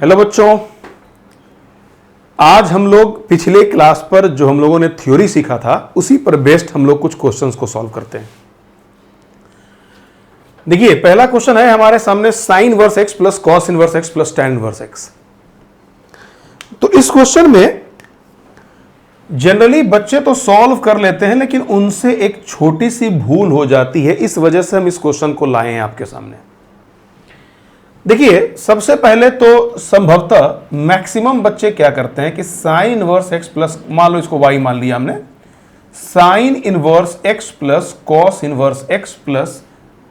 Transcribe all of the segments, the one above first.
Hello बच्चों, आज हम लोग पिछले क्लास पर जो हम लोगों ने थ्योरी सीखा था उसी पर बेस्ड हम लोग कुछ क्वेश्चंस को सॉल्व करते हैं। देखिए, पहला क्वेश्चन है हमारे सामने sign inverse x plus cos inverse x plus tan inverse x. तो इस क्वेश्चन में जनरली बच्चे तो सॉल्व कर लेते हैं, लेकिन उनसे एक छोटी सी भूल हो जाती है। इस वजह से हम इस क्वेश्चन को लाए हैं आपके सामने। देखिए, सबसे पहले तो संभवतः मैक्सिमम बच्चे क्या करते हैं कि साइन इनवर्स एक्स प्लस, मान लो इसको y मान लिया हमने, sign inverse x plus cos inverse x plus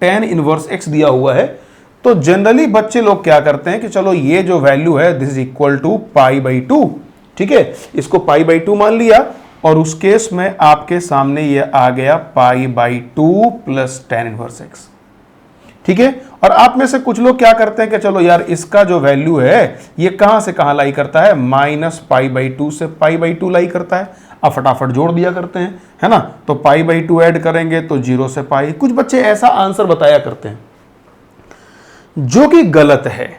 tan inverse x दिया हुआ है। तो जनरली बच्चे लोग क्या करते हैं कि चलो ये जो वैल्यू है this is equal to pi by two, ठीक है, इसको पाई बाई टू मान लिया और उस केस में आपके सामने ये आ गया pi by two plus tan inverse x, ठीक है। और आप में से कुछ लोग क्या करते हैं कि चलो यार इसका जो वैल्यू है ये कहां से कहां लाई करता है, माइनस पाई बाई टू से पाई बाई टू लाई करता है। अब फटाफट जोड़ दिया करते हैं, है ना। तो पाई बाई टू ऐड करेंगे तो जीरो से पाई। कुछ बच्चे ऐसा आंसर बताया करते हैं जो कि गलत है।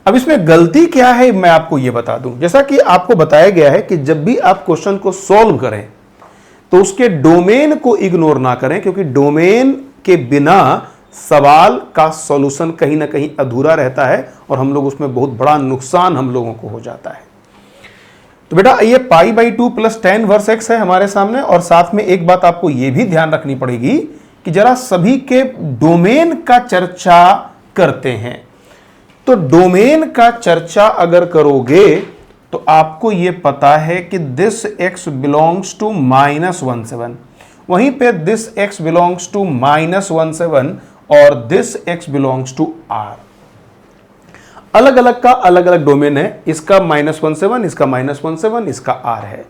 अब इसमें गलती क्या है मैं आपको यह बता दूं। जैसा कि आपको बताया गया है कि जब भी आप क्वेश्चन को सॉल्व करें तो उसके डोमेन को इग्नोर ना करें, क्योंकि डोमेन के बिना सवाल का सॉल्यूशन कहीं ना कहीं अधूरा रहता है और हम लोग उसमें बहुत बड़ा नुकसान हम लोगों को हो जाता है। तो बेटा ये पाई by two plus tan inverse x है हमारे सामने। और साथ में एक बात आपको यह भी ध्यान रखनी पड़ेगी कि जरा सभी के डोमेन का चर्चा करते हैं। तो डोमेन का चर्चा अगर करोगे तो आपको यह पता है कि दिस एक्स बिलोंग्स टू -17, वहीं पे दिस एक्स बिलोंग्स टू -17 और this x belongs to r। अलग अलग का अलग अलग डोमेन है, इसका -17, इसका -17, इसका r है।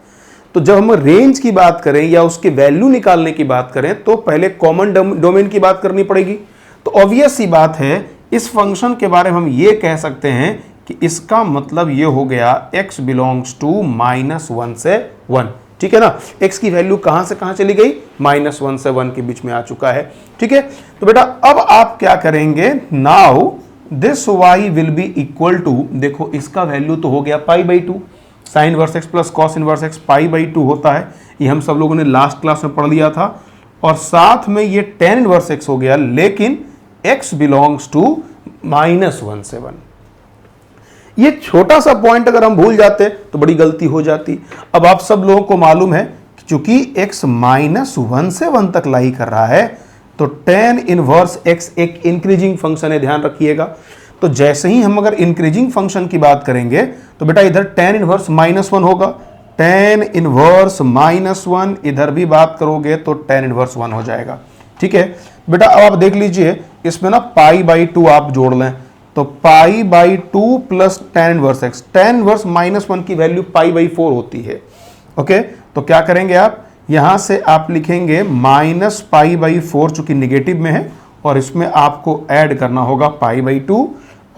तो जब हम रेंज की बात करें या उसके वैल्यू निकालने की बात करें तो पहले कॉमन डोमेन की बात करनी पड़ेगी। तो ऑब्वियस सी बात है, इस फंक्शन के बारे में हम ये कह सकते हैं कि इसका मतलब ये हो गया x बिलोंग्स टू -1 से 1, ठीक है ना। x की वैल्यू कहां से कहां चली गई, -1 से 1 के बीच में आ चुका है, ठीक है। तो बेटा अब आप क्या करेंगे, now this y will be equal to, देखो इसका वैल्यू तो हो गया pi by two, sine inverse x plus cos inverse x pi by two होता है, ये हम सब लोगों ने लास्ट क्लास में पढ़ लिया था। और साथ में ये टेन इनवर्स एक्स हो गया, लेकिन x बिलोंग्स टू -1 से 1। ये छोटा सा पॉइंट अगर हम भूल जाते तो बड़ी गलती हो जाती। अब आप सब लोगों को मालूम है कि चूंकि x -1 से 1 तक लाई कर रहा है तो tan इनवर्स x एक इंक्रीजिंग फंक्शन है, ध्यान रखिएगा। तो जैसे ही हम अगर इंक्रीजिंग फंक्शन की बात करेंगे तो बेटा इधर tan इनवर्स -1 होगा, tan इनवर्स -1, इधर भी बात करोगे तो tan इनवर्स 1 हो जाएगा, ठीक है। बेटा अब आप देख लीजिए इसमें ना पाई बाई टू आप जोड़ लें तो पाई by two plus tan inverse x, tan inverse -1 की वैल्यू पाई बाई 4 होती है, ओके। तो क्या करेंगे आप, यहां से आप लिखेंगे माइनस पाई बाई 4, चूंकि निगेटिव में है, और इसमें आपको ऐड करना होगा पाई बाई 2,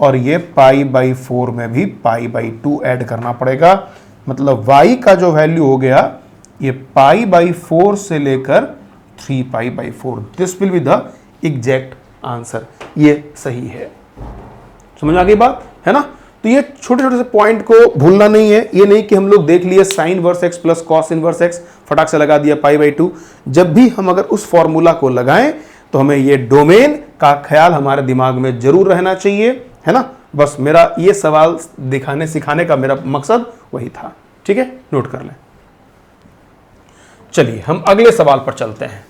और ये पाई बाई 4 में भी पाई बाई 2 ऐड करना पड़ेगा। मतलब y का जो वैल्यू हो गया ये पाई बाई 4 से लेकर 3 pi by 4, this will be the exact answer. ये सही है, समझ आ गई बात, है ना। तो ये छोटे छोटे से पॉइंट को भूलना नहीं है। ये नहीं कि हम लोग देख लिए sign inverse x plus cos inverse x, फटाक से लगा दिया पाई बाई 2। जब भी हम अगर उस फॉर्मूला को लगाएं तो हमें ये डोमेन का ख्याल हमारे दिमाग में जरूर रहना चाहिए, है ना। बस मेरा ये सवाल दिखाने सिखाने का मेरा मकसद वही था, ठीक है, नोट कर लें। चलिए हम अगले सवाल पर चलते हैं।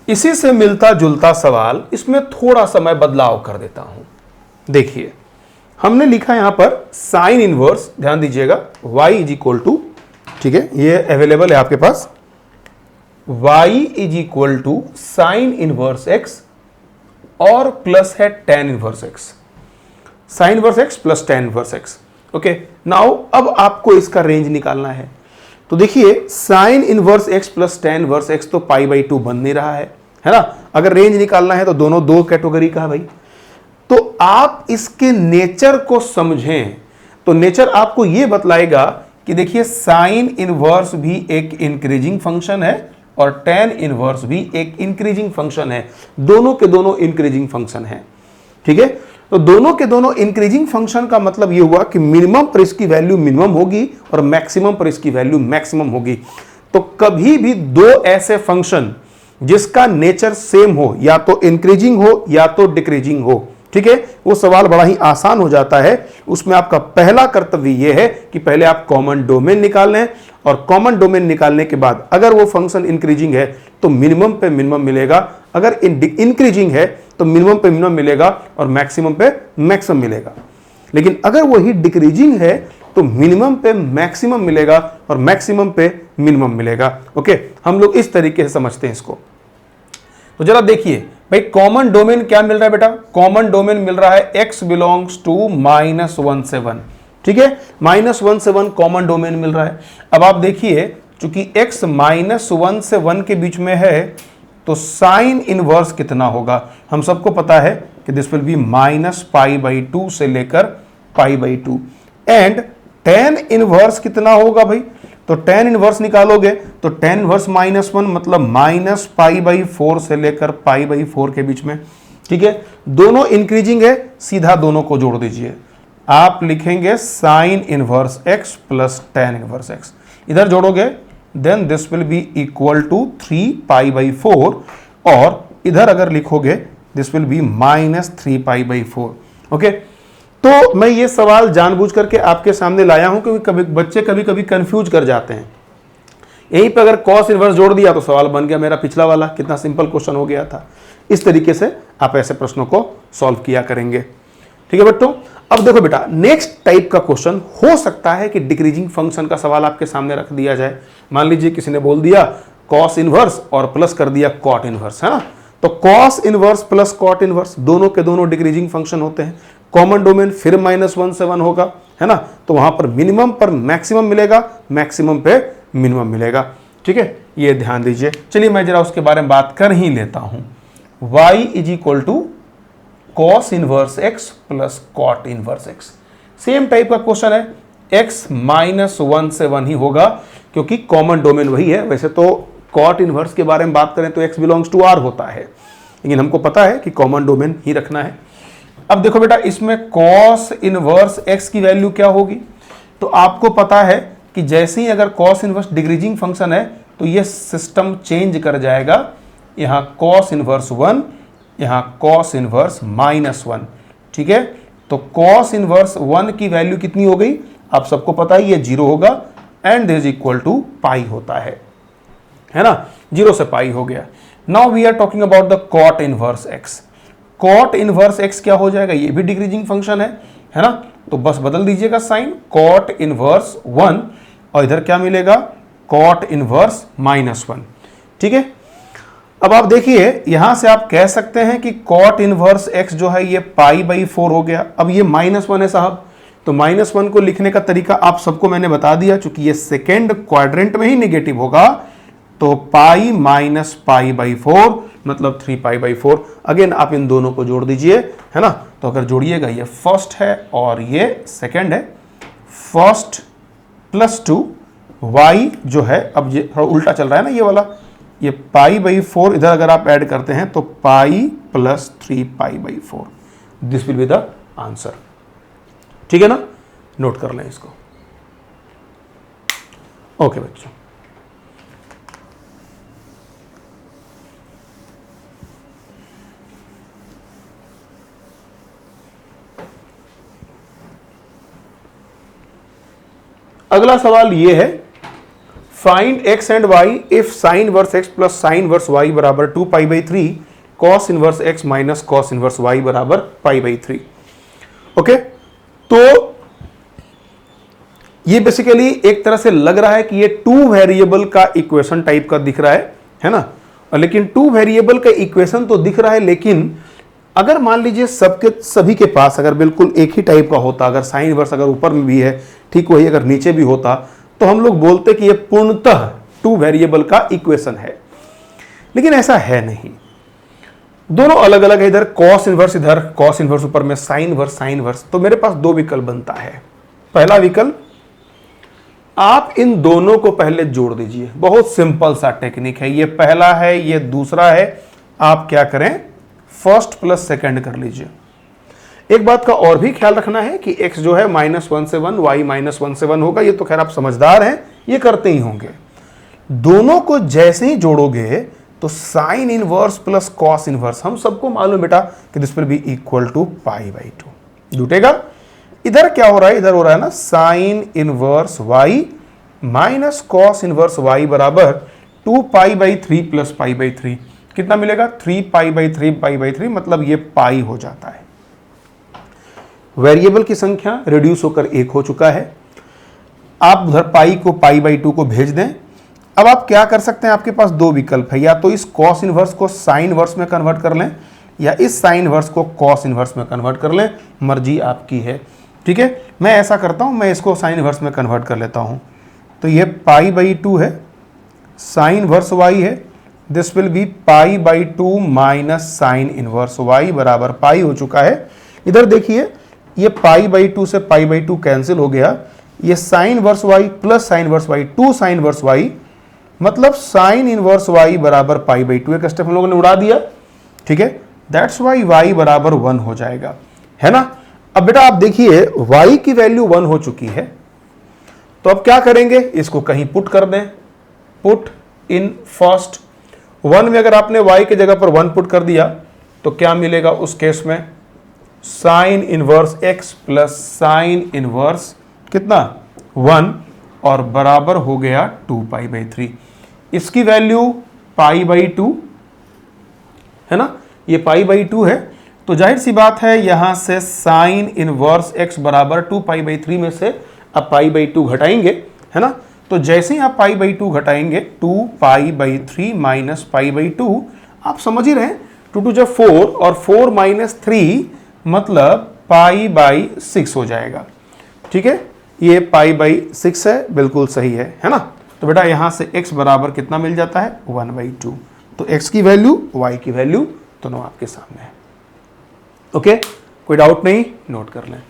इसी से मिलता जुलता सवाल, इसमें थोड़ा सा मैं बदलाव कर देता हूं। देखिए हमने लिखा यहां पर साइन इनवर्स, ध्यान दीजिएगा, y इज इक्वल टू, ठीक है, ये अवेलेबल है आपके पास, y is equal to sine inverse x और प्लस है tan inverse x, sine inverse x plus tan inverse x, okay. Now अब आपको इसका रेंज निकालना है। तो देखिए sine inverse x plus tan inverse x तो पाई बाई 2 बन नहीं रहा है ना। अगर रेंज निकालना है तो दोनों दो कैटेगरी का है भाई। तो आप इसके नेचर को समझें तो नेचर आपको यह बतलाएगा कि देखिए साइन इनवर्स भी एक इंक्रीजिंग फंक्शन है और टेन इनवर्स भी एक इंक्रीजिंग फंक्शन है, दोनों के दोनों इंक्रीजिंग फंक्शन है, ठीक है। तो दोनों के दोनों इंक्रीजिंग फंक्शन का मतलब ये हुआ कि मिनिमम पर इसकी वैल्यू मिनिमम होगी और मैक्सिमम पर इसकी वैल्यू मैक्सिमम होगी। तो कभी भी दो ऐसे फंक्शन जिसका नेचर सेम हो, या तो इंक्रीजिंग हो या तो डिक्रीजिंग हो, ठीक है, वो सवाल बड़ा ही आसान हो जाता है। उसमें आपका पहला कर्तव्य यह है कि पहले आप कॉमन डोमेन निकाल लें, और कॉमन डोमेन निकालने के बाद अगर वो फंक्शन इंक्रीजिंग है तो मिनिमम पे मिनिमम मिलेगा, अगर इंक्रीजिंग है तो मिनिमम पे मिनिमम मिलेगा और मैक्सिमम पे मैक्सिमम मिलेगा। लेकिन अगर वही डिक्रीजिंग है तो मिनिमम पे मैक्सिमम मिलेगा और मैक्सिमम पे मिनिमम मिलेगा। ओके, हम लोग इस तरीके से समझते हैं इसको। तो जरा देखिए भाई, कॉमन डोमेन क्या मिल रहा है बेटा? कॉमन डोमेन मिल रहा है x बिलोंग्स टू -1 से 1, ठीक है, -1 से 1 कॉमन डोमेन मिल रहा है। अब आप देखिए, चूंकि x -1 से 1 के बीच में है तो साइन इनवर्स कितना होगा? हम सबको पता है कि दिस विल बी -π/2 से लेकर π/2, एंड tan इनवर्स कितना होगा भाई? तो tan इनवर्स निकालोगे तो tan इनवर्स -1 मतलब -π/4 से लेकर π/4 के बीच में, ठीक है। दोनों इंक्रीजिंग है, सीधा दोनों को जोड़ दीजिए, आप लिखेंगे sine inverse x plus tan inverse x, इधर जोड़ोगे then this will be equal to 3π/4, और इधर अगर लिखोगे दिस विल बी -3π/4। ओके, तो मैं ये सवाल जानबूझ करके आपके सामने लाया हूं क्योंकि कभी बच्चे कभी कभी कंफ्यूज कर जाते हैं। यहीं पे अगर कॉस इनवर्स जोड़ दिया तो सवाल बन गया मेरा पिछला वाला, कितना सिंपल क्वेश्चन हो गया था। इस तरीके से आप ऐसे प्रश्नों को सॉल्व किया करेंगे, ठीक है बच्चों। अब देखो बेटा, नेक्स्ट टाइप का क्वेश्चन हो सकता है कि डिक्रीजिंग फंक्शन का सवाल आपके सामने रख दिया जाए। मान लीजिए किसी ने बोल दिया कॉस इनवर्स और प्लस कर दिया कॉट इनवर्स, है ना। तो cos inverse plus cot inverse दोनों के दोनों डिक्रीजिंग फंक्शन होते हैं। कॉमन डोमेन फिर -1 से 1 होगा, है ना, तो वहां पर मिनिमम पर मैक्सिमम मिलेगा, मैक्सिमम पे मिनिमम मिलेगा, ठीक है, ये ध्यान दीजिए। चलिए मैं जरा उसके बारे में बात कर ही लेता हूं। y is equal to cos inverse x plus cot inverse x, same type का क्वेश्चन है। x -1 से 1 ही होगा क्योंकि कॉमन डोमेन वही है। वैसे तो कॉट इनवर्स के बारे में बात करें तो x बिलोंग्स टू r होता है, लेकिन हमको पता है कि कॉमन डोमेन ही रखना है। अब देखो बेटा, इसमें कॉस इनवर्स x की वैल्यू क्या होगी? तो आपको पता है कि जैसे ही अगर कॉस इनवर्स डिक्रीजिंग फंक्शन है तो ये सिस्टम चेंज कर जाएगा। यहाँ कॉस इनवर्स 1, यहाँ कॉस इनवर्स -1, ठीक है। तो कॉस इनवर्स 1 की वैल्यू कितनी हो गई? आप सबको पता है ये 0 होगा, and this equal to pi होता है ना, 0 से पाई हो गया। Now we are talking about the cot inverse x। Cot inverse x क्या हो जाएगा? ये भी डिक्रीजिंग फंक्शन है ना, तो बस बदल दीजिएगा साइन, कॉट इनवर्स 1, और इधर क्या मिलेगा? कॉट इनवर्स -1, ठीक है। अब आप देखिए, यहां से आप कह सकते हैं कि कॉट इनवर्स x जो है ये π/4 हो गया। अब ये -1 है साहब, तो -1 को लिखने का तरीका आप सबको मैंने बता दिया। चूंकि ये सेकेंड क्वाड्रेंट में ही नेगेटिव होगा तो पाई माइनस π/4 मतलब 3π/4। अगेन आप इन दोनों को जोड़ दीजिए, है ना, तो अगर जोड़िएगा ये फर्स्ट है और ये सेकेंड है, फर्स्ट प्लस 2 y जो है, अब ये थोड़ा उल्टा चल रहा है ना ये वाला, ये π/4 इधर अगर आप ऐड करते हैं तो pi plus 3π/4, this will be the answer, ठीक है ना। नोट कर लें इसको। ओके बच्चों, अगला सवाल ये है, find x and y if sine inverse x plus sine inverse y बराबर 2π/3, cos inverse x minus cos inverse y बराबर π/3। ओके, तो ये बेसिकली एक तरह से लग रहा है कि ये 2 वेरिएबल का इक्वेशन टाइप का दिख रहा है ना, और लेकिन 2 वेरिएबल का इक्वेशन तो दिख रहा है, लेकिन अगर मान लीजिए सभी के पास अगर बिल्कुल एक ही टाइप का होता, अगर साइन इनवर्स अगर ऊपर में भी है ठीक वही अगर नीचे भी होता, तो हम लोग बोलते कि ये पूर्णतः 2 वेरिएबल का इक्वेशन है, लेकिन ऐसा है नहीं। दोनों अलग अलग है, इधर कॉस इनवर्स, इधर कॉस इनवर्स, ऊपर में साइन वर्स। तो मेरे पास 2 विकल्प बनता है। पहला विकल्प, आप इन दोनों को पहले जोड़ दीजिए, बहुत सिंपल सा टेक्निक है, ये पहला है ये दूसरा है, आप क्या करें, फर्स्ट प्लस सेकंड कर लीजिए। एक बात का और भी ख्याल रखना है कि x जो है -1 से 1, y -1 से 1 होगा। ये तो खैर आप समझदार हैं, ये करते ही होंगे। दोनों को जैसे ही जोड़ोगे तो sine inverse plus cos inverse, हम सबको मालूम बेटा कि this will be equal to π/2 जुटेगा। इधर क्या हो रहा है, इधर हो रहा है ना sign inverse y minus cos inverse y बराबर 2π/3 प्लस π/3। कितना मिलेगा? 3π/3 π/3, मतलब ये पाई हो जाता है। वेरिएबल की संख्या रिड्यूस होकर 1 हो चुका है। आप उधर पाई को π/2 को भेज दें। अब आप क्या कर सकते हैं, आपके पास दो विकल्प है, या तो इस कॉस इनवर्स को साइन इनवर्स में कन्वर्ट कर लें या इस साइन इनवर्स को कॉस इनवर्स में कन्वर्ट कर लें, मर्जी आपकी है। ठीक है, मैं ऐसा करता हूं, मैं इसको साइन इनवर्स में कन्वर्ट कर लेता हूं। तो ये π/2 है, साइन इनवर्स y है, this will be π/2 minus sine inverse y बराबर पाई हो चुका है। इधर देखिए ये π/2 से π/2 कैंसिल हो गया, ये sign inverse y plus sign inverse y, 2 sign inverse y, मतलब साइन इनवर्स y बराबर π/2। एक स्टेप हम लोगों ने उड़ा दिया। ठीक है, दैट्स वाई y बराबर 1 हो जाएगा, है ना। अब बेटा आप देखिए y की वैल्यू 1 हो चुकी है, तो अब क्या करेंगे, इसको कहीं पुट कर दें, पुट इन फर्स्ट 1 में अगर आपने y की जगह पर 1 पुट कर दिया तो क्या मिलेगा उस केस में, sign inverse x plus sine inverse कितना 1 और बराबर हो गया 2π/3। इसकी वैल्यू π/2 है ना, ये π/2 है, तो जाहिर सी बात है यहां से साइन इनवर्स x बराबर 2π/3 में से अब π/2 घटाएंगे, है ना। तो जैसे ही आप π/2 घटाएंगे 2π/3 माइनस π/2, आप समझ ही रहे हैं, 2 2 जब 4 और 4 माइनस 3 मतलब π/6 हो जाएगा। ठीक है, ये π/6 है, बिल्कुल सही है ना। तो बेटा यहां से x बराबर कितना मिल जाता है 1/2। तो x की वैल्यू y की वैल्यू दोनों आपके सामने है। ओके, कोई डाउट नहीं, नोट कर लें।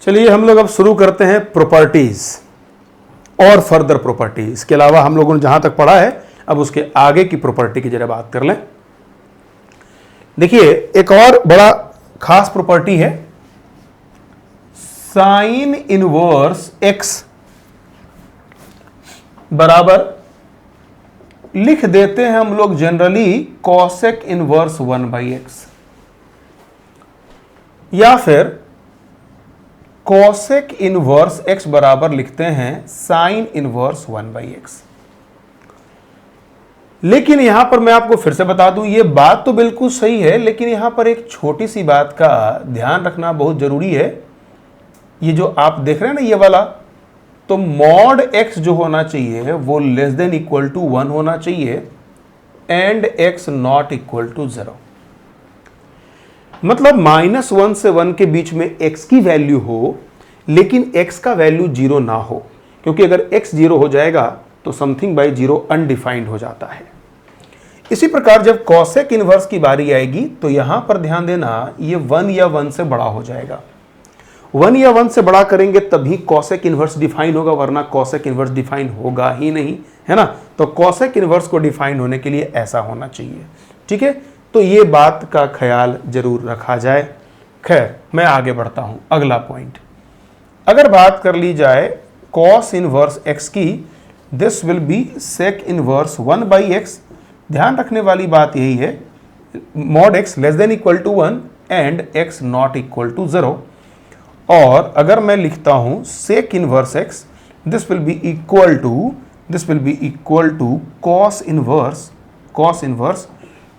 चलिए हम लोग अब शुरू करते हैं प्रॉपर्टीज और फर्दर प्रॉपर्टी। इसके अलावा हम लोगों ने जहां तक पढ़ा है अब उसके आगे की प्रॉपर्टी की जरा बात कर लें। देखिए एक और बड़ा खास प्रॉपर्टी है, साइन इनवर्स x बराबर लिख देते हैं हम लोग जनरली कॉसेक इनवर्स 1/x, या फिर कॉसेक इनवर्स x बराबर लिखते हैं साइन इनवर्स 1/x। लेकिन यहां पर मैं आपको फिर से बता दूं, ये बात तो बिल्कुल सही है, लेकिन यहां पर एक छोटी सी बात का ध्यान रखना बहुत जरूरी है। ये जो आप देख रहे हैं ना ये वाला, तो मॉड x जो होना चाहिए वो लेस देन इक्वल टू 1 होना चाहिए and x not equal to 0। मतलब -1 से 1 के बीच में x की वैल्यू हो लेकिन x का वैल्यू 0 ना हो, क्योंकि अगर x 0 हो जाएगा तो समथिंग बाय 0 अनडिफाइंड हो जाता है। इसी प्रकार जब कॉसेक इनवर्स की बारी आएगी तो यहां पर ध्यान देना, ये 1 या 1 से बड़ा हो जाएगा। 1 या 1 से बड़ा करेंगे तभी कॉसेक इनवर्स डिफाइन होगा, वरना कॉसेक इनवर्स डिफाइन होगा ही नहीं, है ना। तो कॉसेक इनवर्स को डिफाइन होने के लिए ऐसा होना चाहिए। ठीक है, तो ये बात का ख्याल जरूर रखा जाए। खैर मैं आगे बढ़ता हूं, अगला पॉइंट। अगर बात कर ली जाए कॉस इनवर्स x की, this will be sec inverse 1/x। ध्यान रखने वाली बात यही है, mod x less than equal to 1 and x not equal to 0। और अगर मैं लिखता हूं sec inverse x, this will be equal to cos inverse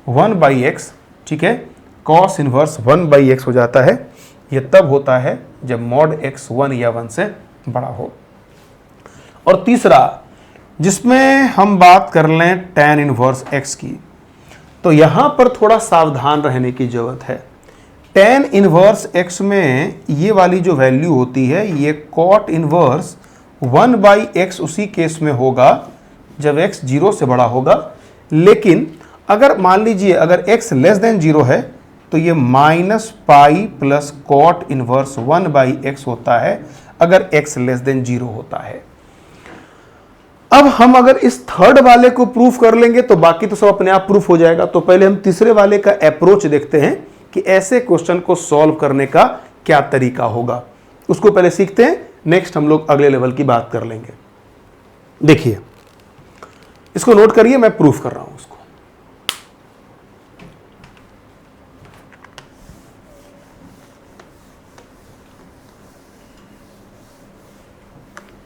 1/x। ठीक है, कॉस इनवर्स 1/x हो जाता है। यह तब होता है जब मॉड x 1 या 1 से बड़ा हो। और तीसरा जिसमें हम बात कर लें tan इनवर्स x की, तो यहां पर थोड़ा सावधान रहने की जरूरत है। tan इनवर्स x में ये वाली जो वैल्यू होती है ये कॉट इनवर्स 1/x उसी केस में होगा जब x 0 से बड़ा होगा। लेकिन अगर मान लीजिए अगर x लेस देन 0 है तो ये -π प्लस कॉट इनवर्स 1/x होता है। अगर x लेस देन 0 होता है। अब हम अगर इस थर्ड वाले को प्रूफ कर लेंगे तो बाकी तो सब अपने आप प्रूफ हो जाएगा। तो पहले हम तीसरे वाले का अप्रोच देखते हैं कि ऐसे क्वेश्चन को सॉल्व करने का क्या तरीका होगा, उसको पहले सीखते हैं, नेक्स्ट हम लोग अगले लेवल की बात कर लेंगे। देखिए इसको नोट करिए, मैं प्रूफ कर रहा हूं उसको।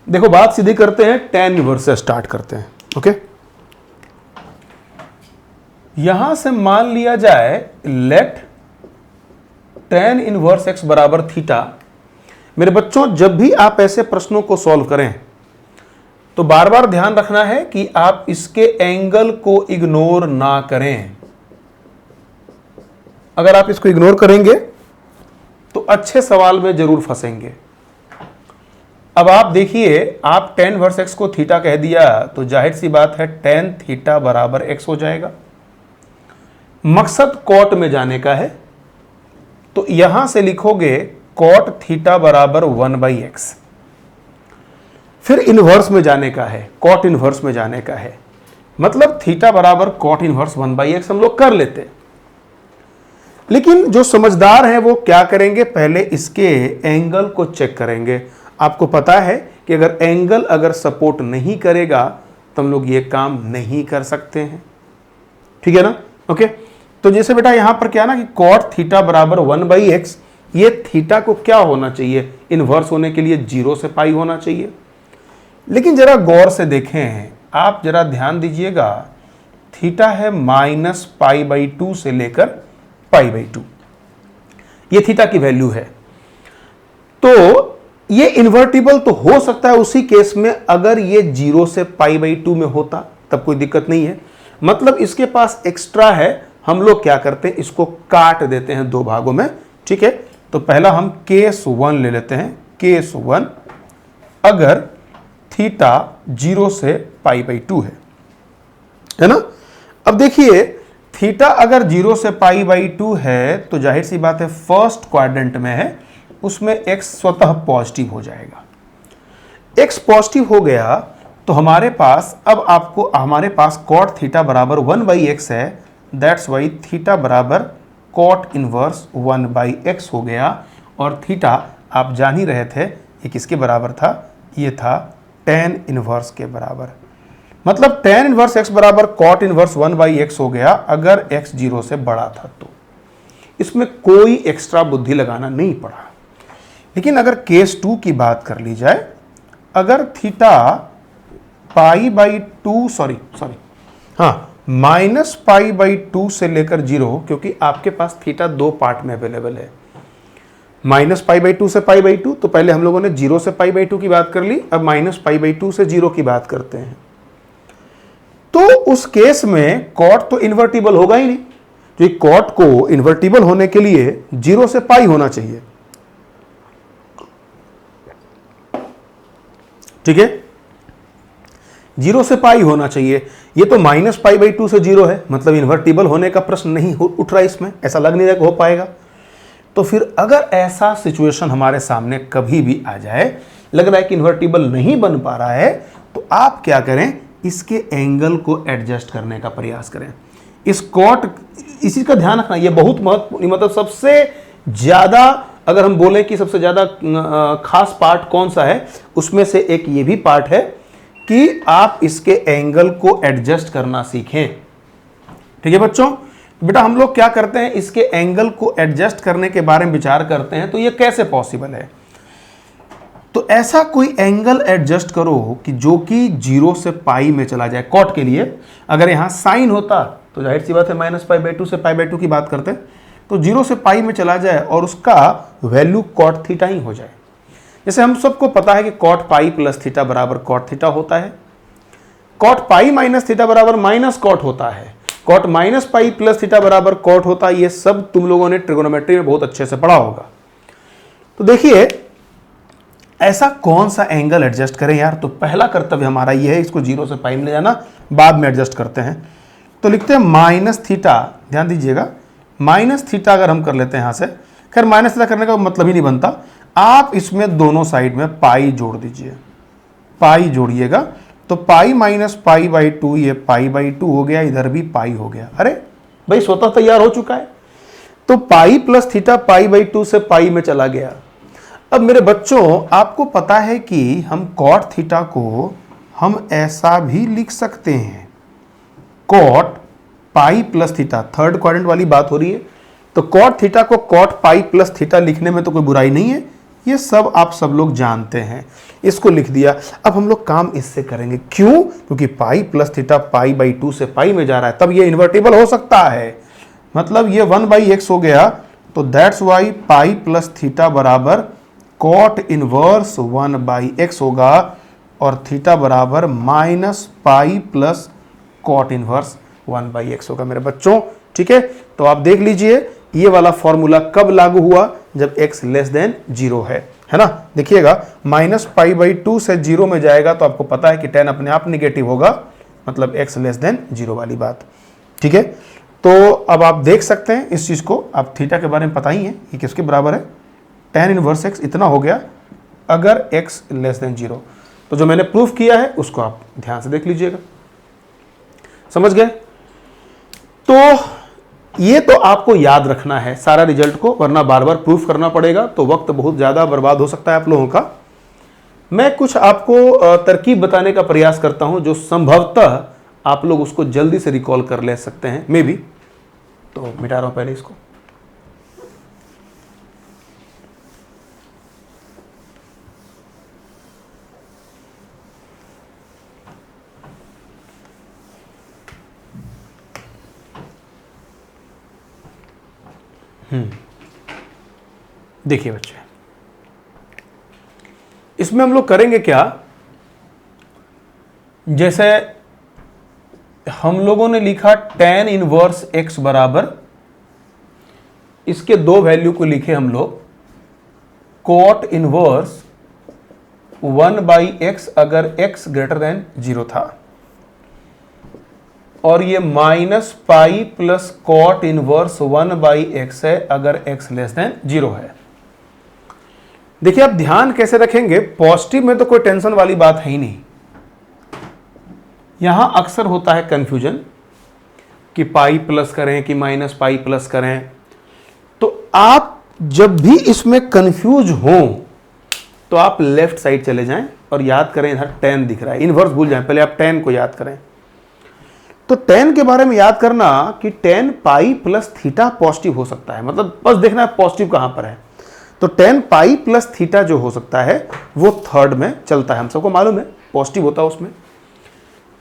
देखो बात सीधी करते हैं, tan इनवर्स से स्टार्ट करते हैं। ओके, यहां से मान लिया जाए लेट tan इनवर्स x बराबर थीटा। मेरे बच्चों जब भी आप ऐसे प्रश्नों को सॉल्व करें तो बार बार ध्यान रखना है कि आप इसके एंगल को इग्नोर ना करें। अगर आप इसको इग्नोर करेंगे तो अच्छे सवाल में जरूर फंसेंगे। अब आप देखिए, आप tan इनवर्स x को थीटा कह दिया तो जाहिर सी बात है tan थीटा बराबर x हो जाएगा। मकसद कॉट में जाने का है तो यहां से लिखोगे कॉट थीटा बराबर 1/x। फिर इनवर्स में जाने का है, कॉट इनवर्स में जाने का है, मतलब थीटा बराबर कॉट इनवर्स 1/x हम लोग कर लेते। लेकिन जो समझदार है वो क्या करेंगे, पहले इसके एंगल को चेक करेंगे। आपको पता है कि अगर एंगल अगर सपोर्ट नहीं करेगा तो हम लोग ये काम नहीं कर सकते हैं, ठीक है ना। ओके, तो जैसे बेटा यहां पर क्या ना कि कॉट थीटा बराबर 1/x, ये थीटा को क्या होना चाहिए, इनवर्स होने के लिए 0 से पाई होना चाहिए। लेकिन जरा गौर से देखें, आप जरा ध्यान दीजिएगा, थीटा है -π/2 से लेकर π/2, ये थीटा की वैल्यू है। तो ये इन्वर्टिबल तो हो सकता है उसी केस में अगर ये 0 से π/2 में होता, तब कोई दिक्कत नहीं है। मतलब इसके पास एक्स्ट्रा है, हम लोग क्या करते हैं, इसको काट देते हैं 2 भागों में, ठीक है। तो पहला हम केस 1 ले लेते हैं। केस 1, अगर थीटा 0 से π/2 है ना। अब देखिए थीटा अगर 0 से π/2 है तो जाहिर सी बात है फर्स्ट क्वाड्रेंट में है, उसमें x स्वतः पॉजिटिव हो जाएगा। x पॉजिटिव हो गया तो हमारे पास, अब आपको हमारे पास कॉट थीटा बराबर 1/x है, दैट्स वाई थीटा बराबर कॉट इनवर्स 1/x हो गया। और थीटा आप जान ही रहे थे ये किसके बराबर था, ये था tan इनवर्स के बराबर। मतलब tan इनवर्स x बराबर कॉट इनवर्स 1/x हो गया अगर x 0 से बड़ा था तो। इसमें कोई एक्स्ट्रा बुद्धि लगाना नहीं पड़ा। लेकिन अगर केस 2 की बात कर ली जाए, अगर थीटा π/2 -π/2 से लेकर 0, क्योंकि आपके पास थीटा 2 पार्ट में अवेलेबल है, -π/2 से π/2, तो पहले हम लोगों ने 0 से π/2 की बात कर ली, अब -π/2 से 0 की बात करते हैं। तो उस केस में कॉट तो इन्वर्टिबल होगा ही नहीं, तो कॉट को इन्वर्टिबल होने के लिए 0 से पाई होना चाहिए, ठीक है, 0 से पाई होना चाहिए। ये तो -π/2 से 0 है, मतलब इन्वर्टिबल होने का प्रश्न नहीं उठ रहा इसमें, ऐसा लग नहीं रहा कि हो पाएगा। तो फिर अगर ऐसा सिचुएशन हमारे सामने कभी भी आ जाए, लग रहा है कि इन्वर्टिबल नहीं बन पा रहा है, तो आप क्या करें, इसके एंगल को एडजस्ट करने का प्रयास करें। इस कॉट, इसी का ध्यान रखना, ये बहुत महत्वपूर्ण, मतलब सबसे ज्यादा, अगर हम बोले कि सबसे ज्यादा खास पार्ट कौन सा है, उसमें से एक ये भी पार्ट है कि आप इसके एंगल को एडजस्ट करना सीखें, ठीक है बच्चों। बेटा हम लोग क्या करते हैं, इसके एंगल को एडजस्ट करने के बारे में विचार करते हैं, तो ये कैसे पॉसिबल है। तो ऐसा कोई एंगल एडजस्ट करो कि जो कि 0 से पाई में चला जाए। कॉट के लिए अगर यहां साइन होता तो जाहिर सी बात है -π/2 से π/2 की बात करते हैं, तो 0 से पाई में चला जाए और उसका वैल्यू कॉट थीटा ही हो जाए। जैसे हम सबको पता है कि कॉट पाई प्लस थीटा बराबर कॉट थीटा होता है, कॉट पाई माइनस थीटा बराबर माइनस कॉट होता है, cot minus pi plus theta बराबर कॉट होता है। ये सब तुम लोगों ने ट्रिगोनोमेट्री में बहुत अच्छे से पढ़ा होगा। तो देखिए ऐसा कौन सा एंगल एडजस्ट करें यार, तो पहला कर्तव्य हमारा ये है, इसको 0 से पाई में ले जाना, बाद में एडजस्ट करते हैं। तो लिखते हैं माइनस थीटा, ध्यान दीजिएगा माइनस थीटा अगर हम कर लेते हैं यहां से, खैर माइनस थीटा करने का मतलब ही नहीं बनता। आप इसमें दोनों साइड में पाई जोड़ दीजिए, पाई जोड़िएगा तो पाई माइनस पाई बाई 2, ये पाई बाई 2 हो गया, इधर भी पाई हो गया। अरे भाई स्वतः तैयार हो चुका है। तो pi plus theta pi by 2 से पाई में चला गया। अब मेरे बच्चों आपको पता है कि हम कॉट थीटा को हम ऐसा भी लिख सकते हैं, cot pi plus theta, third quadrant वाली बात हो रही है, तो कॉट थीटा को कॉट पाई प्लस थीटा लिखने में तो कोई बुराई नहीं है, ये सब आप सब लोग जानते हैं। इसको लिख दिया। अब हम लोग काम इससे करेंगे, क्यों? क्योंकि पाई प्लस थीटा पाई बाई 2 से पाई में जा रहा है, तब ये इन्वर्टेबल हो सकता है, मतलब ये 1 बाई एक्स हो गया। तो that's why pi plus theta बराबर कॉट इनवर्स 1 बाई एक्स होगा, और थीटा बराबर minus pi plus cot inverse 1 by x होगा मेरे बच्चों। ठीक है, तो आप देख लीजिए ये वाला फॉर्मूला कब लागू हुआ, जब x लेस देन 0 है ना। देखिएगा माइनस पाई बाई 2 से 0 में जाएगा तो आपको पता है कि 10 अपने आप निगेटिव होगा, मतलब x लेस देन 0 वाली बात। ठीक है, तो अब आप देख सकते हैं इस चीज को, आप थीटा के बारे में पता ही है ये किसके बराबर है, tan इनवर्स x इतना हो गया अगर x लेस देन 0। तो जो मैंने प्रूफ किया है उसको आप ध्यान से देख लीजिएगा, समझ गए? तो ये तो आपको याद रखना है सारा रिजल्ट को, वरना बार बार प्रूफ करना पड़ेगा तो वक्त बहुत ज़्यादा बर्बाद हो सकता है आप लोगों का। मैं कुछ आपको तरकीब बताने का प्रयास करता हूं जो संभवतः आप लोग उसको जल्दी से रिकॉल कर ले सकते हैं, मे बी। तो मिटा रहा हूं पहले इसको। देखिए बच्चे, इसमें हम लोग करेंगे क्या, जैसे हम लोगों ने लिखा tan इनवर्स x बराबर, इसके दो वैल्यू को लिखे हम लोग cot इनवर्स 1 बाई एक्स अगर x ग्रेटर देन 0 था, और ये minus pi plus cot inverse 1 by x है अगर x लेस देन 0 है। देखिए आप ध्यान कैसे रखेंगे, पॉजिटिव में तो कोई टेंशन वाली बात है ही नहीं। यहां अक्सर होता है कंफ्यूजन कि पाई प्लस करें कि माइनस पाई प्लस करें, तो आप जब भी इसमें कंफ्यूज हो तो आप लेफ्ट साइड चले जाएं और याद करें, इधर tan दिख रहा है, इनवर्स भूल जाएं, पहले आप tan को याद करें। तो tan के बारे में याद करना कि tan पाई प्लस थीटा पॉजिटिव हो सकता है, मतलब बस देखना है पॉजिटिव कहां पर है। तो tan पाई प्लस थीटा जो हो सकता है वो थर्ड में चलता है, हम सबको मालूम है पॉजिटिव होता है उसमें।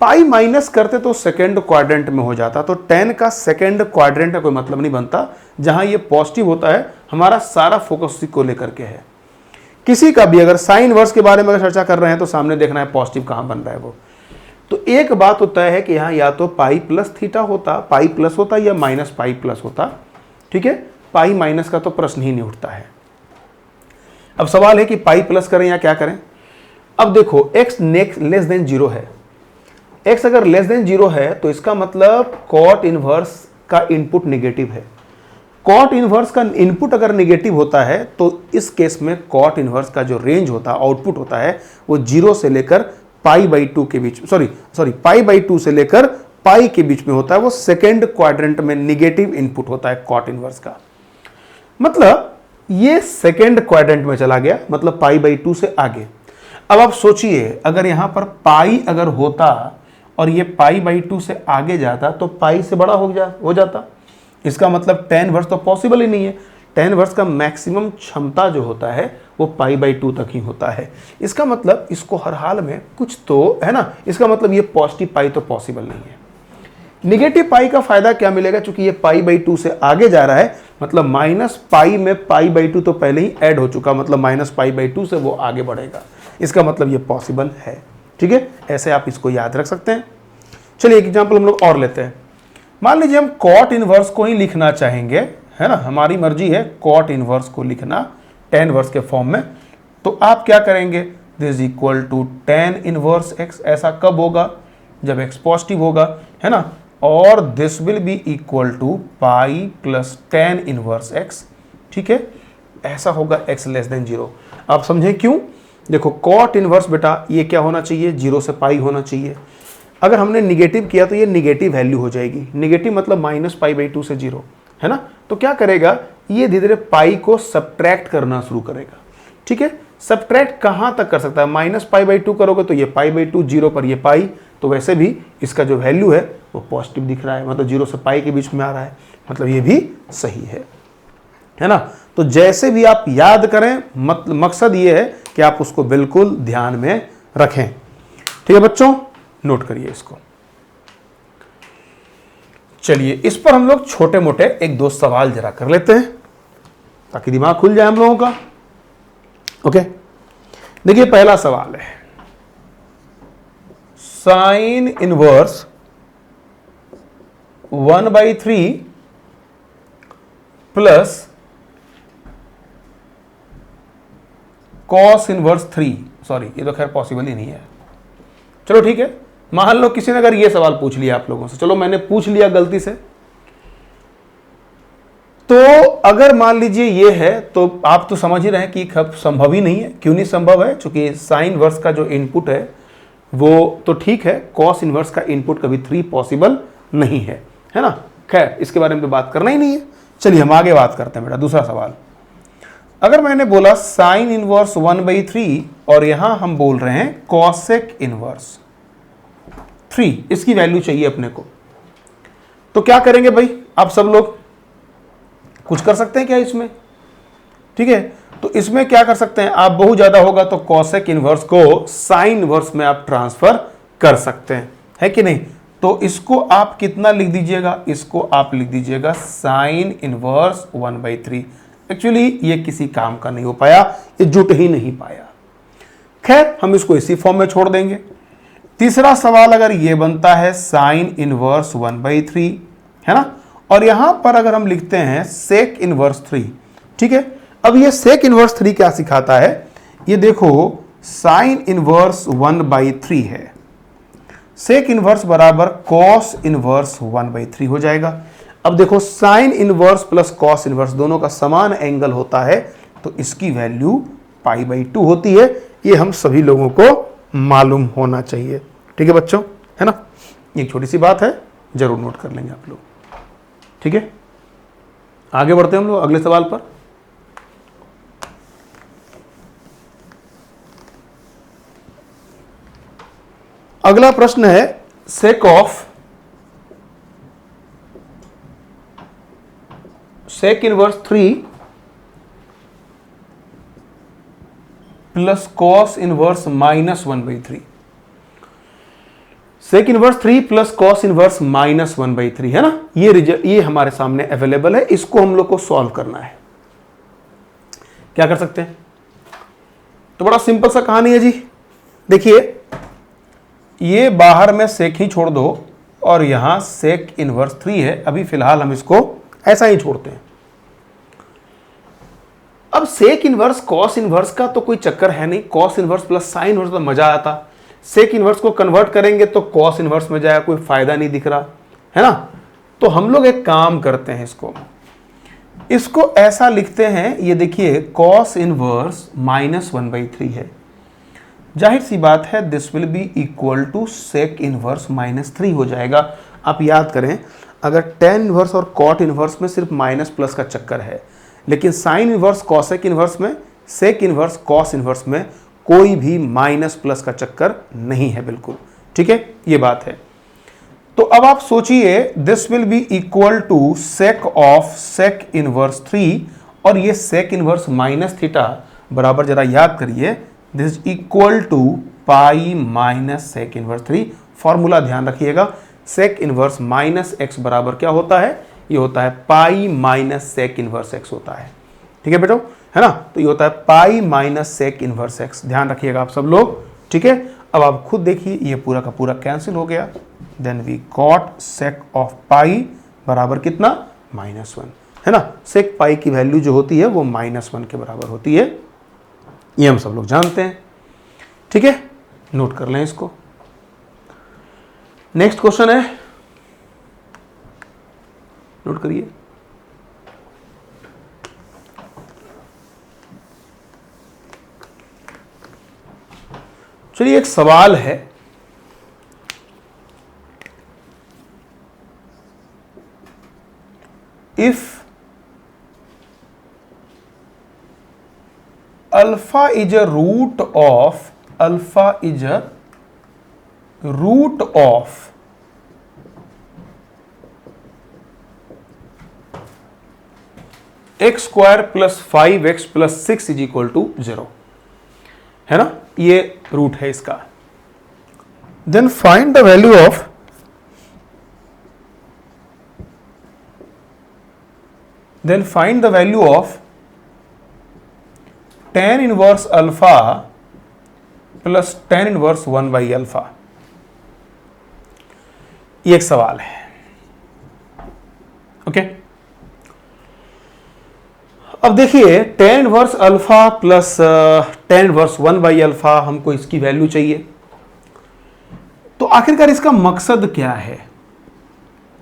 पाई माइनस करते तो सेकंड क्वाड्रेंट में हो जाता, तो tan का सेकंड क्वाड्रेंट का कोई मतलब नहीं बनता। जहां ये पॉजिटिव होता है हमारा सारा फोकस उसी को लेकर के है। किसी का भी अगर साइन इनवर्स के बारे में अगर चर्चा कर रहे हैं तो सामने देखना है पॉजिटिव कहां बन रहा है वो। तो एक बात होता है कि यहाँ या तो पाई प्लस थीटा होता, पाई प्लस होता, या माइनस पाई प्लस होता। ठीक है, पाई माइनस का तो प्रश्न ही नहीं उठता है। अब सवाल है कि पाई प्लस करें या क्या करें। अब देखो x लेस देन 0 है, x अगर लेस देन 0 है तो इसका मतलब कॉट इनवर्स का इनपुट निगेटिव है। कॉट इनवर्स का इनपुट अगर निगेटिव होता है तो इस केस में कॉट इनवर्स का जो रेंज होता है, आउटपुट होता है, वो 0 से लेकर पाई बाई 2 के बीच, पाई बाई 2 से लेकर पाई के बीच में होता है। वो सेकेंड क्वाड्रेंट में निगेटिव इनपुट होता है कॉट इनवर्स का। मतलब ये सेकेंड क्वाड्रेंट में चला गया, मतलब पाई बाई 2 से आगे। अब आप सोचिए अगर यहां पर पाई अगर होता और ये पाई बाई 2 से आगे जाता तो पाई से बड़ा हो जाता। इसका मतलब tan इनवर्स तो पॉसिबल ही नहीं है। tan इनवर्स का मैक्सिमम क्षमता जो होता है वो पाई बाई 2 तक ही होता है। इसका मतलब इसको हर हाल में कुछ तो है ना, इसका मतलब ये पॉजिटिव पाई तो पॉसिबल नहीं है। निगेटिव पाई का फायदा क्या मिलेगा, चूंकि ये पाई बाई 2 से आगे जा रहा है, मतलब माइनस पाई में पाई बाई 2 तो पहले ही ऐड हो चुका, मतलब माइनस पाई बाई 2 से वो आगे बढ़ेगा। इसका मतलब ये पॉसिबल है। ठीक है, ऐसे आप इसको याद रख सकते हैं। चलिए एक एग्जाम्पल हम लोग और लेते हैं। मान लीजिए हम कॉट इनवर्स को ही लिखना चाहेंगे, है ना, हमारी मर्जी है कॉट इनवर्स को लिखना tan इनवर्स के फॉर्म में। तो आप क्या करेंगे, this equal to tan inverse x। ऐसा कब होगा, जब x पॉजिटिव होगा, है ना, और this will be equal to pi plus tan inverse x। ठीक है, ऐसा होगा x लेस देन 0। आप समझें क्यों? देखो कॉट इनवर्स बेटा ये क्या होना चाहिए, 0 से पाई होना चाहिए। अगर हमने निगेटिव किया तो ये निगेटिव वैल्यू हो जाएगी। निगेटिव मतलब माइनस पाई बाई 2 से 0, है ना। तो क्या करेगा ये, धीरे धीरे पाई को सब्ट्रैक्ट करना शुरू करेगा। ठीक है, सब्ट्रैक्ट कहां तक कर सकता है? माइनस पाई बाई 2 करोगे तो ये पाई बाई 2, 0 पर ये पाई, तो वैसे भी इसका जो वैल्यू है वो पॉजिटिव दिख रहा है, मतलब 0 से पाई के बीच में आ रहा है, मतलब ये भी सही है ना। तो जैसे भी आप याद करें, मकसद ये है कि आप उसको बिल्कुल ध्यान में रखें। ठीक है बच्चों, नोट करिए इसको। चलिए इस पर हम लोग छोटे मोटे एक दो सवाल जरा कर लेते हैं ताकि दिमाग खुल जाए हम लोगों का। ओके, देखिए पहला सवाल है, sine inverse 1/3 plus cos inverse 3, sorry ये तो खैर पॉसिबल ही नहीं है। चलो ठीक है, मान लो किसी ने अगर ये सवाल पूछ लिया आप लोगों से, चलो मैंने पूछ लिया गलती से, तो अगर मान लीजिए ये है तो आप तो समझ ही रहे हैं कि संभव ही नहीं है। क्यों नहीं संभव है? क्योंकि साइन इनवर्स का जो इनपुट है वो तो ठीक है, कॉस इनवर्स का इनपुट कभी 3 पॉसिबल नहीं है ना। खैर इसके बारे में तो बात करना ही नहीं है। चलिए हम आगे बात करते हैं बेटा। दूसरा सवाल, अगर मैंने बोला साइन इनवर्स 1/3 और यहां हम बोल रहे हैं कॉसेक इनवर्स 3, इसकी वैल्यू चाहिए अपने को, तो क्या करेंगे भाई? आप सब लोग कुछ कर सकते हैं क्या इसमें? ठीक है, तो इसमें क्या कर सकते हैं आप? बहुत ज्यादा होगा तो कॉसेक इनवर्स को साइन इनवर्स में आप ट्रांसफर कर सकते हैं, है कि नहीं? तो इसको आप कितना लिख दीजिएगा? इसको आप लिख दीजिएगा साइन इनवर्स 1/3। एक्चुअली ये किसी काम का नहीं हो पाया, ये जुट ही नहीं पाया। खैर हम इसको इसी फॉर्म में छोड़ देंगे। तीसरा सवाल अगर ये बनता है साइन इनवर्स 1/3, है ना, और यहां पर अगर हम लिखते हैं सेक इनवर्स 3, ठीक है। अब ये सेक इनवर्स 3 क्या सिखाता है? ये देखो साइन इनवर्स 1/3 है, सेक इनवर्स बराबर कॉस इनवर्स 1/3 हो जाएगा। अब देखो sign inverse plus cos inverse दोनों का समान एंगल होता है, तो इसकी वैल्यू पाई/2 होती है। ये हम सभी लोगों को मालूम होना चाहिए। ठीक है बच्चों, है ना। एक छोटी सी बात है, जरूर नोट कर लेंगे आप लोग। ठीक है, आगे बढ़ते हैं हम लोग अगले सवाल पर। अगला प्रश्न है sec inverse 3 plus cos inverse -1/3। Sec inverse 3 plus cos inverse -1/3 है ना। ये हमारे सामने अवेलेबल है, इसको हम लोग को सॉल्व करना है। क्या कर सकते हैं? तो बड़ा सिंपल सा कहानी है जी। देखिए ये बाहर में सेक ही छोड़ दो और यहां सेक इनवर्स 3 है। अभी फिलहाल हम इसको ऐसा ही छोड़ते हैं। अब सेक इनवर्स कॉस इनवर्स का तो कोई चक्कर है नहीं, cos inverse plus sine inverse तो मजा आता। सेक इनवर्स को कन्वर्ट करेंगे तो कॉस इनवर्स में जाएगा, कोई फायदा नहीं दिख रहा, है ना। तो हम लोग एक काम करते हैं, इसको ऐसा लिखते हैं। ये देखिए कॉस इनवर्स -1/3 है, जाहिर सी बात है this will be equal to sec inverse -3 हो जाएगा। आप याद करें, अगर टेन इनवर्स और कॉट इनवर्स में सिर्फ माइनस प्लस का चक्कर है, लेकिन साइन इनवर्स कॉसेक इनवर्स में, सेक इनवर्स कॉस इनवर्स में कोई भी माइनस प्लस का चक्कर नहीं है, बिल्कुल ठीक है, ये बात है। तो अब आप सोचिए this will be equal to sec of sec inverse 3, और ये सेक इनवर्स माइनस थीटा बराबर, जरा याद करिए, this is equal to pi minus sec inverse 3। Formula ध्यान रखिएगा, सेक इनवर्स माइनस एक्स बराबर क्या होता है? ये होता है pi minus sec inverse x होता है। ठीक है बेटो, है ना। तो ये होता है pi minus sec inverse x, ध्यान रखिएगा आप सब लोग। ठीक है, अब आप खुद देखिए ये पूरा का पूरा कैंसिल हो गया। Then we got sec of pi बराबर कितना? -1, है ना। सेक पाई की वैल्यू जो होती है वो -1 के बराबर होती है, ये हम सब लोग जानते हैं। ठीक है, नोट कर लें इसको। नेक्स्ट क्वेश्चन है, नोट करिए। चलिए एक सवाल है, if alpha is a root of x square plus 5x plus 6 is equal to 0, है ना, ये रूट है इसका। Then find the value of tan inverse alpha plus tan inverse 1 by alpha. ये एक सवाल है, ओके। अब देखिए tan inverse alpha plus tan inverse 1 by alpha, हमको इसकी वैल्यू चाहिए। तो आखिरकार इसका मकसद क्या है,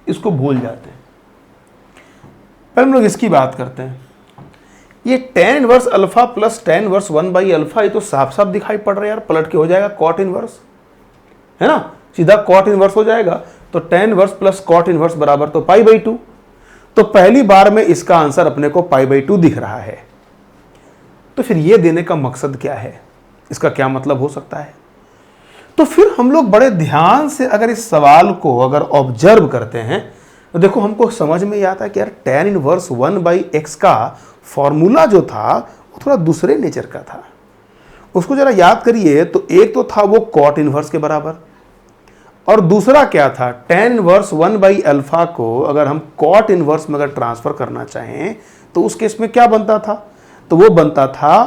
इसको भूल जाते हैं, पहले हम लोग इसकी बात करते हैं। ये tan inverse alpha plus tan inverse 1 by alpha, ये तो साफ साफ दिखाई पड़ रहा है यार, पलट के हो जाएगा cot इनवर्स, है ना, सीधा cot इनवर्स हो जाएगा। तो tan inverse plus cot inverse बराबर तो पाई बाई 2। तो पहली बार में इसका आंसर अपने को पाई बाई 2 दिख रहा है। तो फिर ये देने का मकसद क्या है, इसका क्या मतलब हो सकता है? तो फिर हम लोग बड़े ध्यान से अगर इस सवाल को अगर ऑब्जर्व करते हैं तो देखो हमको समझ में आता है कि यार tan इनवर्स 1 बाई एक्स का फॉर्मूला जो था वो थोड़ा दूसरे नेचर का था। उसको जरा याद करिए, तो एक तो था वो cot इनवर्स के बराबर, और दूसरा क्या था, tan इनवर्स 1 बाई अल्फा को अगर हम cot इनवर्स में अगर ट्रांसफर करना चाहें तो उस केस में क्या बनता था, तो वो बनता था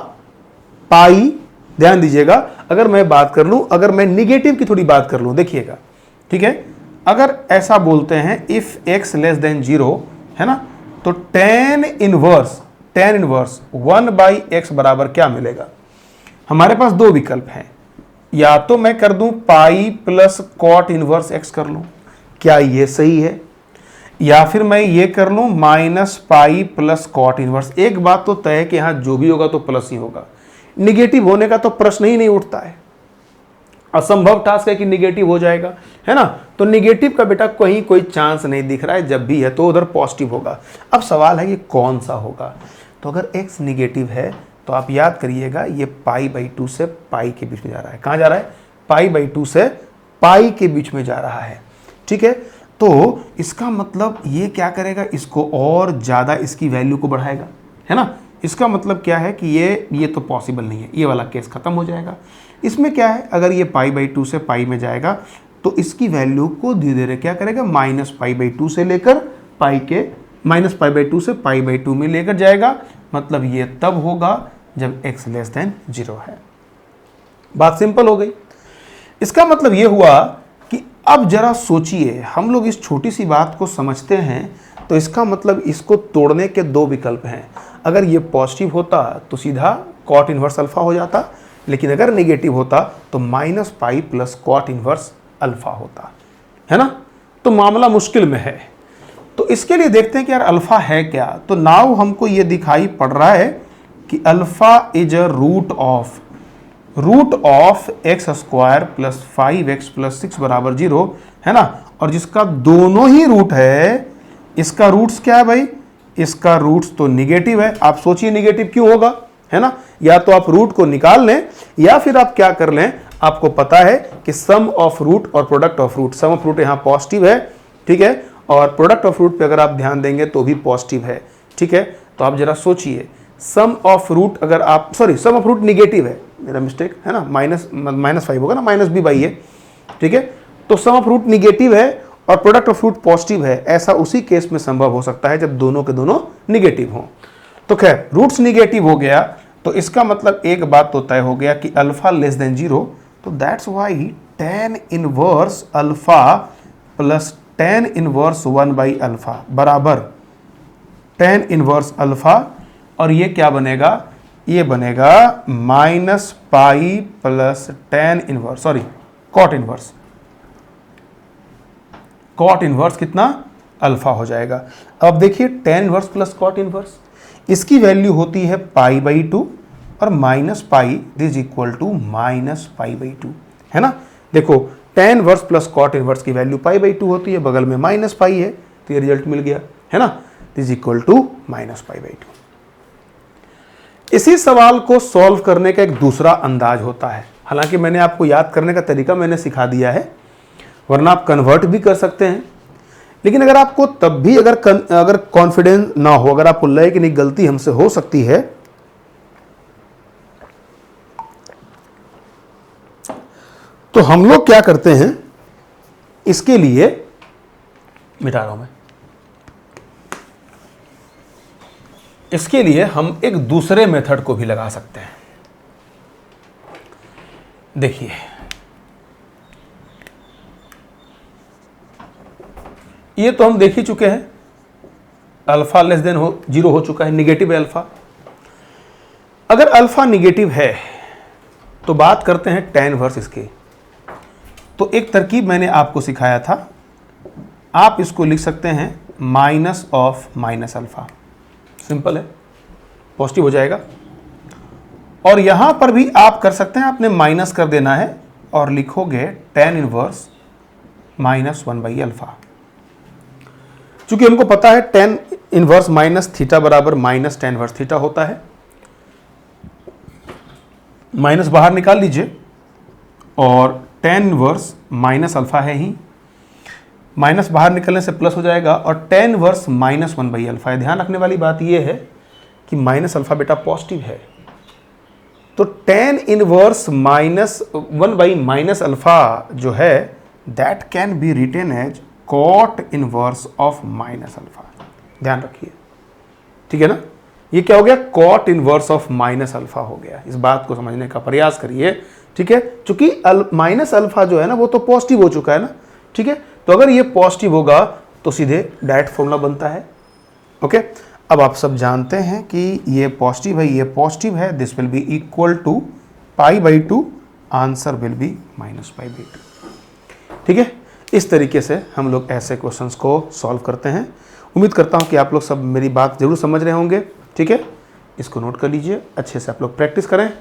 पाई। ध्यान दीजिएगा, अगर मैं बात कर लूं, अगर मैं निगेटिव की थोड़ी बात कर लूं, देखिएगा, ठीक है, अगर ऐसा बोलते हैं इफ x लेस देन 0, है ना, तो tan इनवर्स 1 बाई एक्स बराबर क्या मिलेगा? हमारे पास दो विकल्प हैं, या तो मैं कर दूं pi plus cot inverse x कर लूं, क्या ये सही है? या फिर मैं ये कर लूं minus pi plus cot inverse. एक बात तो तय है कि यहां जो भी होगा तो प्लस ही होगा, निगेटिव होने का तो प्रश्न ही नहीं उठता है, असंभव टास्क है कि निगेटिव हो जाएगा, है ना। तो निगेटिव का बेटा कहीं कोई चांस नहीं दिख रहा है, जब भी है तो उधर पॉजिटिव होगा। अब सवाल है कि कौन सा होगा। तो अगर x निगेटिव है तो आप याद करिएगा ये पाई बाई 2 से पाई के बीच में जा रहा है। कहाँ जा रहा है? पाई बाई 2 से पाई के बीच में जा रहा है, ठीक है। तो इसका मतलब ये क्या करेगा, इसको और ज़्यादा इसकी वैल्यू को बढ़ाएगा, है ना। इसका मतलब क्या है कि ये तो पॉसिबल नहीं है, ये वाला केस खत्म हो जाएगा। इसमें क्या है, अगर ये पाई बाई 2 से पाई में जाएगा तो इसकी वैल्यू को धीरे धीरे क्या करेगा, माइनस पाई बाई 2 से लेकर पाई के माइनस पाई बाई 2 से पाई बाई 2 में लेकर जाएगा। मतलब ये तब होगा जब x लेस देन 0 है। बात सिंपल हो गई। इसका मतलब ये हुआ कि अब जरा सोचिए, हम लोग इस छोटी सी बात को समझते हैं तो इसका मतलब इसको तोड़ने के दो विकल्प हैं। अगर ये पॉजिटिव होता तो सीधा cot इनवर्स अल्फा हो जाता, लेकिन अगर नेगेटिव होता तो minus pi plus cot inverse alpha होता, है ना। तो मामला मुश्किल में है। तो इसके लिए देखते हैं कि यार अल्फा है क्या। तो नाउ हमको ये दिखाई पड़ रहा है कि alpha is a root of x square plus 5x plus 6 बराबर 0, है ना। और जिसका दोनों ही रूट है, इसका रूट्स क्या है भाई, इसका रूट्स तो निगेटिव है। आप सोचिए निगेटिव क्यों होगा, है ना। या तो आप रूट को निकाल लें या फिर आप क्या कर लें, आपको पता है कि सम ऑफ रूट और product of root, sum of root यहाँ पॉजिटिव है, ठीक है, और प्रोडक्ट ऑफ रूट पे अगर आप ध्यान देंगे तो भी पॉजिटिव है, ठीक है। तो आप जरा सोचिए, सम ऑफ रूट अगर आप सम ऑफ रूट निगेटिव है, मेरा मिस्टेक है ना, माइनस 5 होगा ना, माइनस b बाई है, ठीक है। तो सम ऑफ रूट निगेटिव है और प्रोडक्ट ऑफ रूट पॉजिटिव है। ऐसा उसी केस में संभव हो सकता है जब दोनों के दोनों निगेटिव हों। तो खैर रूट्स निगेटिव हो गया तो इसका मतलब एक बात तो तय हो गया कि अल्फा लेस देन 0। तो that's why tan inverse alpha plus tan inverse 1 by alpha बराबर tan इनवर्स अल्फा, और ये क्या बनेगा, ये बनेगा minus pi plus tan inverse cot inverse कितना, अल्फा हो जाएगा। अब देखिए tan inverse plus cot inverse, इसकी वैल्यू होती है पाई बाई 2, और minus pi is equal to minus pi by 2, है ना। देखो tan inverse plus cot inverse की वैल्यू पाई बाई 2 होती है, बगल में माइनस पाई है, तो ये रिजल्ट मिल गया, है ना, is equal to minus pi by 2। इसी सवाल को सॉल्व करने का एक दूसरा अंदाज होता है, हालांकि मैंने आपको याद करने का तरीका मैंने सिखा दिया है, वरना आप कन्वर्ट भी कर सकते हैं। लेकिन अगर आपको तब भी अगर कॉन्फिडेंस ना हो, अगर आपको लगे कि नहीं गलती हमसे हो सकती है, तो हम लोग क्या करते हैं, इसके लिए मिटा रहा हूं मैं, इसके लिए हम एक दूसरे मेथड को भी लगा सकते हैं। देखिए ये तो हम देख ही चुके हैं, अल्फा लेस देन 0 हो चुका है, निगेटिव है अल्फा। अगर अल्फा निगेटिव है तो बात करते हैं tan इनवर्स इसके। तो एक तरकीब मैंने आपको सिखाया था, आप इसको लिख सकते हैं minus of minus alpha, simple है, पॉजिटिव हो जाएगा। और यहां पर भी आप कर सकते हैं, आपने माइनस कर देना है और लिखोगे tan inverse minus 1 by alpha. चूंकि हमको पता है tan इनवर्स माइनस थीटा बराबर माइनस tan इनवर्स थीटा होता है, माइनस बाहर निकाल लीजिए और tan इनवर्स माइनस अल्फा है ही, माइनस बाहर निकलने से प्लस हो जाएगा और tan inverse minus 1 by alpha है। ध्यान रखने वाली बात यह है कि माइनस अल्फा बेटा पॉजिटिव है, तो tan inverse minus 1 by minus alpha जो है that can be written as cot inverse of minus alpha. ध्यान रखिए, ठीक है ना, ये क्या हो गया, cot inverse of minus alpha हो गया। इस बात को समझने का प्रयास करिए, ठीक है, क्योंकि माइनस अल्फा जो है ना वो तो पॉजिटिव हो चुका है ना, ठीक है। तो अगर ये पॉजिटिव होगा तो सीधे डायरेक्ट फॉर्मूला बनता है। ओके, अब आप सब जानते हैं कि ये पॉजिटिव है, ये पॉजिटिव है, this will be equal to pi by 2, answer will be minus pi by 2। ठीक है, इस तरीके से हम लोग ऐसे क्वेश्चंस को सॉल्व करते हैं। उम्मीद करता हूं कि आप लोग सब मेरी बात जरूर समझ रहे होंगे, ठीक है। इसको नोट कर लीजिए, अच्छे से आप लोग प्रैक्टिस करें।